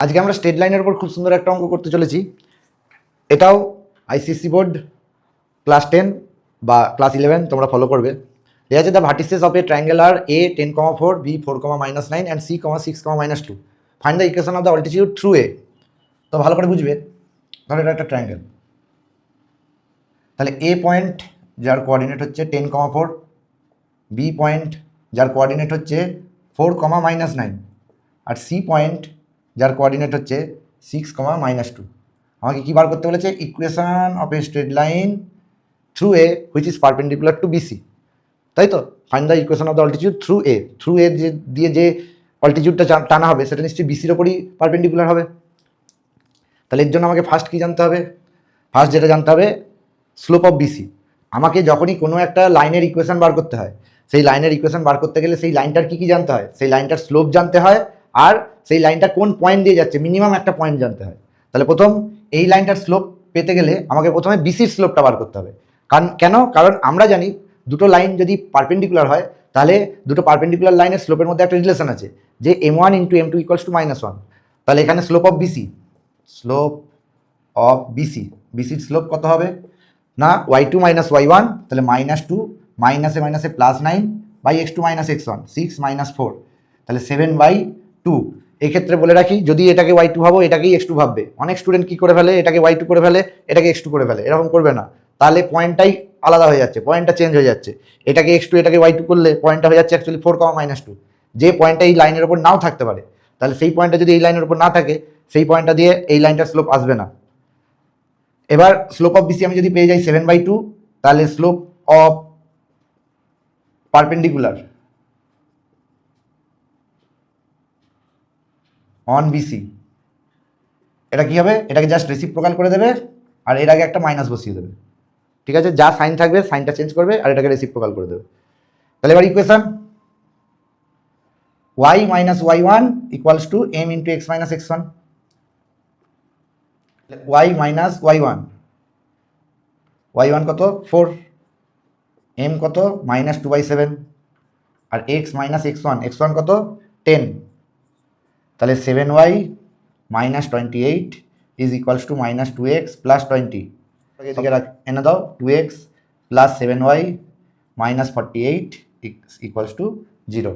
আজকে আমরা স্ট্রেট লাইনের উপর খুব সুন্দর একটা অঙ্ক করতে চলেছি। এটাও আইসিএসসি বোর্ড ক্লাস 10 বা ক্লাস 11 তোমরা ফলো করবে। ঠিক আছে, the vertices of A triangle are A 10,4, B 4,-9 and C 6,-2 find the equation of the altitude through A. তো ভালো করে বুঝবে, ধরো এটা একটা ট্রায়াঙ্গেল। তাহলে এ পয়েন্ট যার কোঅর্ডিনেট হচ্ছে 10,4, বি পয়েন্ট যার কোঅর্ডিনেট হচ্ছে 4,-9 আর সি পয়েন্ট যার কোঅর্ডিনেট হচ্ছে 6,-2। আমাকে কী বার করতে বলেছে? Equation of a straight line through A which is perpendicular to BC, তাই তো? Find the equation of the altitude through A. Through A দিয়ে যে অল্টিটিউডটা টানা হবে সেটা নিশ্চয়ই বিসির ওপরই পারপেন্ডিকুলার হবে। তাহলে এর জন্য আমাকে ফার্স্ট কী জানতে হবে? ফার্স্ট যেটা জানতে হবে, স্লোপ অফ বিসি। আমাকে যখনই কোনো একটা লাইনের ইকুয়েশন বার করতে হয়, সেই লাইনের ইকুয়েশন বার করতে গেলে সেই লাইনটার কী কী জানতে হয়? সেই লাইনটার স্লোপ জানতে হয়, আর সেই লাইনটা কোন পয়েন্ট দিয়ে যাচ্ছে মিনিমাম একটা পয়েন্ট জানতে হয়। তাহলে প্রথম এই লাইনটার স্লোপ পেতে গেলে আমাকে প্রথমে বিসির স্লোপটা বার করতে হবে। কারণ আমরা জানি দুটো লাইন যদি পারপেন্ডিকুলার হয় তাহলে দুটো পারপেন্ডিকুলার লাইনের স্লোপের মধ্যে একটা রিলেশন আছে যে m1 × m2 = -1। তাহলে এখানে স্লোপ অফ বিসি, বিসির স্লোপ কত হবে না? y2 - y1, তাহলে -2 মাইনাসে মাইনাসে +9 x2 - x1 6 - 4, তাহলে 7/2। এক্ষেত্রে বলে রাখি, যদি এটাকে y2 ভাবো এটাকেই x2 ভাববে। অনেক স্টুডেন্ট কী করে ফেলে, এটাকে y2 করে ফেলে, এটাকে x2 করে ফেলে। এরকম করবে না, তাহলে পয়েন্টটাই আলাদা হয়ে যাচ্ছে, পয়েন্টটা চেঞ্জ হয়ে যাচ্ছে। এটাকে x2 এটাকে y2 করলে পয়েন্টটা হয়ে যাচ্ছে অ্যাকচুয়ালি 4,-2, যে পয়েন্টটা এই লাইনের ওপর নাও থাকতে পারে। তাহলে সেই পয়েন্টটা যদি এই লাইনের ওপর না থাকে, সেই পয়েন্টটা দিয়ে এই লাইনটার স্লোপ আসবে না। এবার স্লোপ অফ বিসি আমি যদি পেয়ে যাই 7/2, তাহলে slope of perpendicular on BC, এটা কি হবে? এটাকে জাস্ট রেসিপ্রোকাল করে দেবে আর এর আগে একটা মাইনাস বসিয়ে দেবে। ঠিক আছে, যা সাইন থাকবে সাইনটা চেঞ্জ করবে আর এটাকে রেসিপ্রোকাল করে দেবে। তাহলে এবার equation y - y1 = m × x - x1। y - y1 কত? 4, m কত? -2/7, আর x - x1 কত? 10। তাহলে 7y - 28 = -2x + 20। এদিকে এনে দাও, 2x + 7y - 48 = 0।